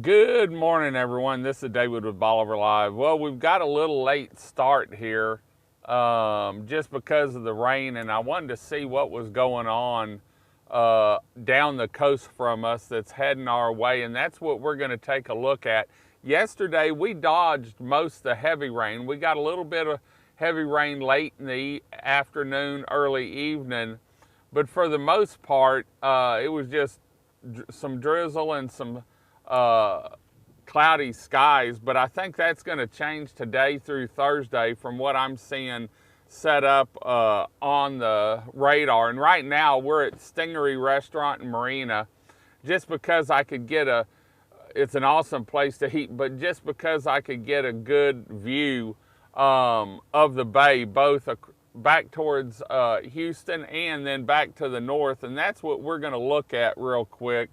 Good morning, everyone. This is David with Bolivar Live. Well, we've got a little late start here just because of the rain, and I wanted to see what was going on down the coast from us that's heading our way, and that's what we're going to take a look at. Yesterday, we dodged most of the heavy rain. We got a little bit of heavy rain late in the afternoon, early evening, but for the most part, it was just some drizzle and some cloudy skies, but I think that's going to change today through Thursday from what I'm seeing set up on the radar. And right now we're at Stingery Restaurant and Marina just because I could get it's an awesome place to eat, but just because I could get a good view of the bay, both back towards Houston and then back to the north. And that's what we're going to look at real quick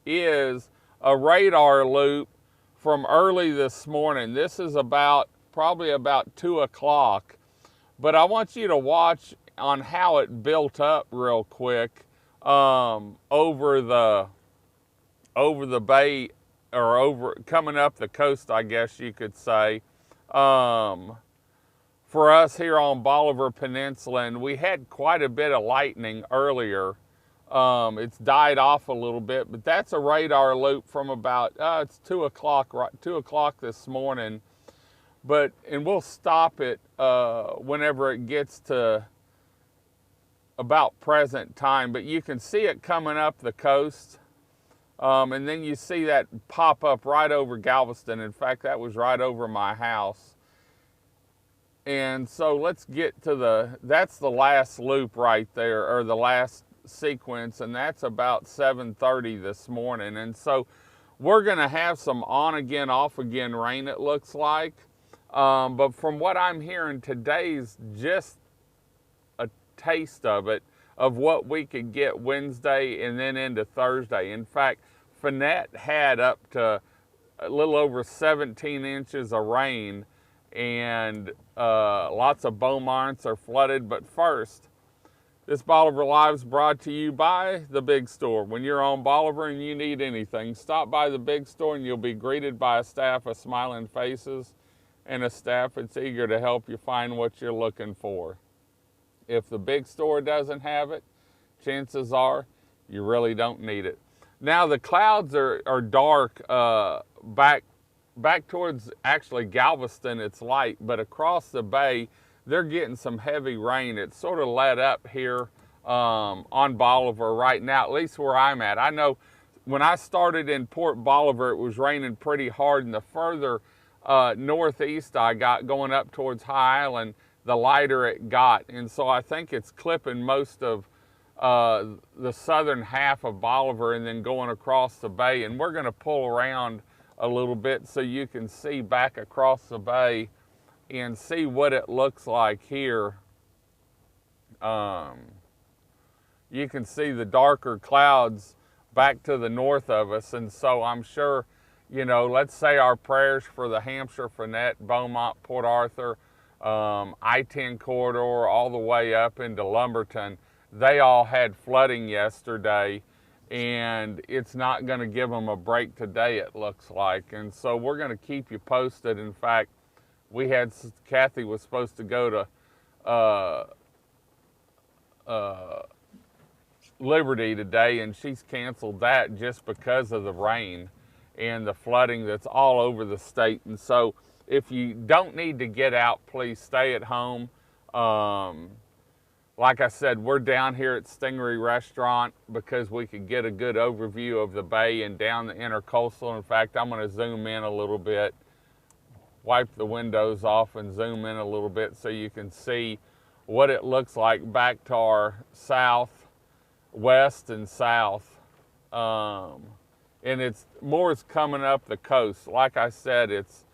is a radar loop from early this morning. This is probably about 2 o'clock, but I want you to watch on how it built up real quick over the bay, or coming up the coast, I guess you could say, for us here on Bolivar Peninsula. And we had quite a bit of lightning earlier. It's died off a little bit, but that's a radar loop from about, it's 2 o'clock, right, 2 o'clock this morning. And we'll stop it whenever it gets to about present time, but you can see it coming up the coast. And then you see that pop up right over Galveston. In fact, that was right over my house. And so let's get to that's the last loop right there, or the last sequence, and that's about 7:30 this morning. And so we're going to have some on again, off again rain, it looks like. But from what I'm hearing, today's just a taste of it, of what we could get Wednesday and then into Thursday. In fact, Finette had up to a little over 17 inches of rain, and lots of Beaumonts are flooded. But first, this Bolivar Live is brought to you by the Big Store. When you're on Bolivar and you need anything, stop by the Big Store and you'll be greeted by a staff of smiling faces and a staff that's eager to help you find what you're looking for. If the Big Store doesn't have it, chances are you really don't need it. Now the clouds are dark back towards actually Galveston. It's light, but across the bay they're getting some heavy rain. It's sort of let up here on Bolivar right now, at least where I'm at. I know when I started in Port Bolivar, it was raining pretty hard, and the further northeast I got going up towards High Island, the lighter it got. And so I think it's clipping most of the southern half of Bolivar and then going across the bay. And we're going to pull around a little bit so you can see back across the bay and see what it looks like here. You can see the darker clouds back to the north of us, and so I'm sure, let's say our prayers for the Hampshire, Finette, Beaumont, Port Arthur, I-10 corridor, all the way up into Lumberton. They all had flooding yesterday, and it's not going to give them a break today, it looks like. And so we're going to keep you posted. In fact, Kathy was supposed to go to Liberty today, and she's canceled that just because of the rain and the flooding that's all over the state. And so if you don't need to get out, please stay at home. Like I said, we're down here at Stingery Restaurant because we could get a good overview of the bay and down the intercoastal. In fact, I'm going to zoom in a little bit, wipe the windows off and zoom in a little bit so you can see what it looks like back to our south, west, and south. And more is coming up the coast. Like I said, it's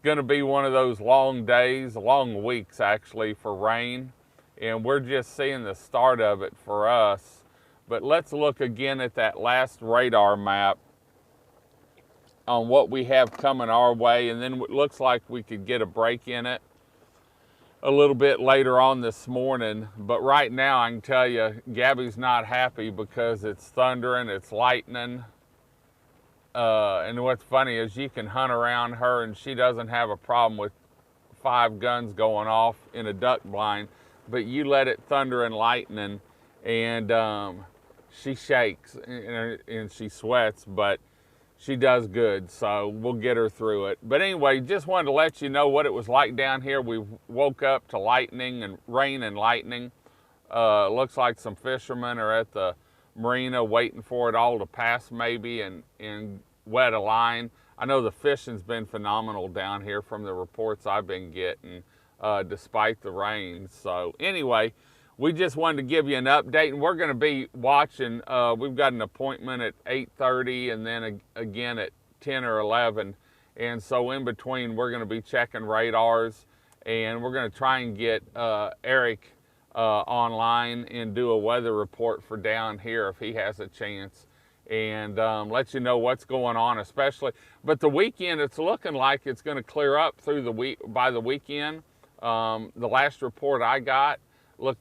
going to be one of those long days, long weeks actually, for rain. And we're just seeing the start of it for us. But let's look again at that last radar map on what we have coming our way, and then it looks like we could get a break in it a little bit later on this morning. But right now I can tell you Gabby's not happy because it's thundering, it's lightning, And what's funny is you can hunt around her and she doesn't have a problem with 5 guns going off in a duck blind, but you let it thunder and lightning, and she shakes and she sweats, but she does good, so we'll get her through it. But anyway, just wanted to let you know what it was like down here. We woke up to lightning and rain and lightning. Looks like some fishermen are at the marina waiting for it all to pass maybe and wet a line. I know the fishing's been phenomenal down here from the reports I've been getting, despite the rain. So anyway, we just wanted to give you an update, and we're going to be watching. We've got an appointment at 8:30 and then again at 10 or 11. And so in between, we're going to be checking radars, and we're going to try and get Eric online and do a weather report for down here if he has a chance, and let you know what's going on, especially. But the weekend, it's looking like it's going to clear up through the week. By the weekend, the last report I got, look,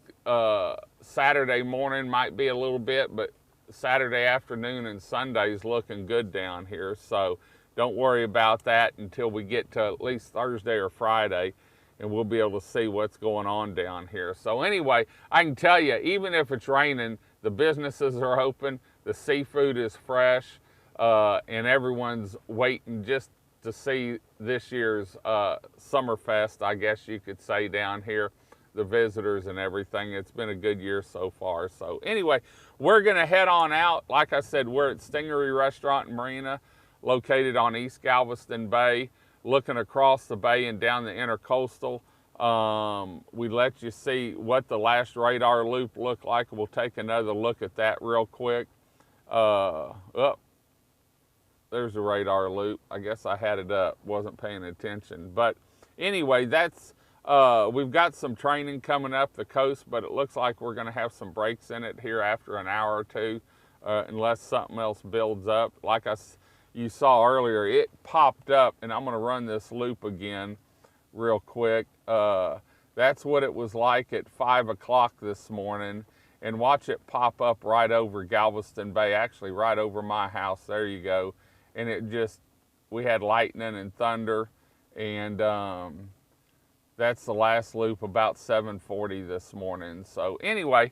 Saturday morning might be a little bit, but Saturday afternoon and Sunday is looking good down here. So don't worry about that until we get to at least Thursday or Friday, and we'll be able to see what's going on down here. So anyway, I can tell you, even if it's raining, the businesses are open, the seafood is fresh, and everyone's waiting just to see this year's Summerfest, I guess you could say, down here, the visitors and everything. It's been a good year so far. So anyway, we're gonna head on out. Like I said, we're at Stingery Restaurant and Marina, located on East Galveston Bay, looking across the bay and down the intercoastal. We let you see what the last radar loop looked like. We'll take another look at that real quick. Oh, there's the radar loop. I guess I had it up, wasn't paying attention. But anyway, that's, we've got some training coming up the coast, but it looks like we're gonna have some breaks in it here after an hour or two, unless something else builds up. Like you saw earlier, it popped up, and I'm gonna run this loop again real quick. That's what it was like at 5 o'clock this morning, and watch it pop up right over Galveston Bay, actually right over my house. There you go. And it just, we had lightning and thunder, and that's the last loop about 7:40 this morning. So anyway,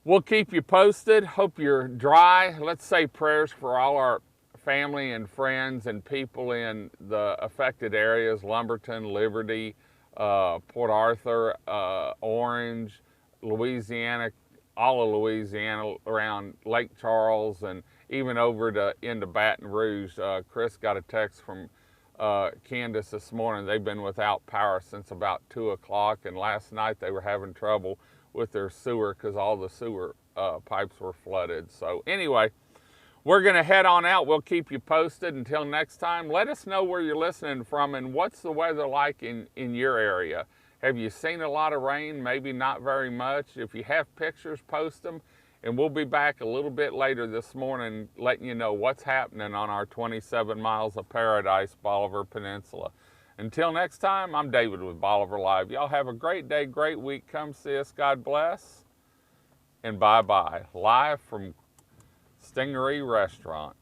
we'll keep you posted. Hope you're dry. Let's say prayers for all our family and friends and people in the affected areas: Lumberton, Liberty, Port Arthur, Orange, Louisiana, all of Louisiana, around Lake Charles, and even over into Baton Rouge. Chris got a text from Candace this morning. They've been without power since about 2 o'clock, and last night they were having trouble with their sewer because all the sewer pipes were flooded. So anyway, we're going to head on out. We'll keep you posted. Until next time, let us know where you're listening from and what's the weather like in your area. Have you seen a lot of rain? Maybe not very much. If you have pictures, post them. And we'll be back a little bit later this morning letting you know what's happening on our 27 miles of paradise, Bolivar Peninsula. Until next time, I'm David with Bolivar Live. Y'all have a great day, great week. Come see us. God bless. And bye-bye. Live from Stingery Restaurant.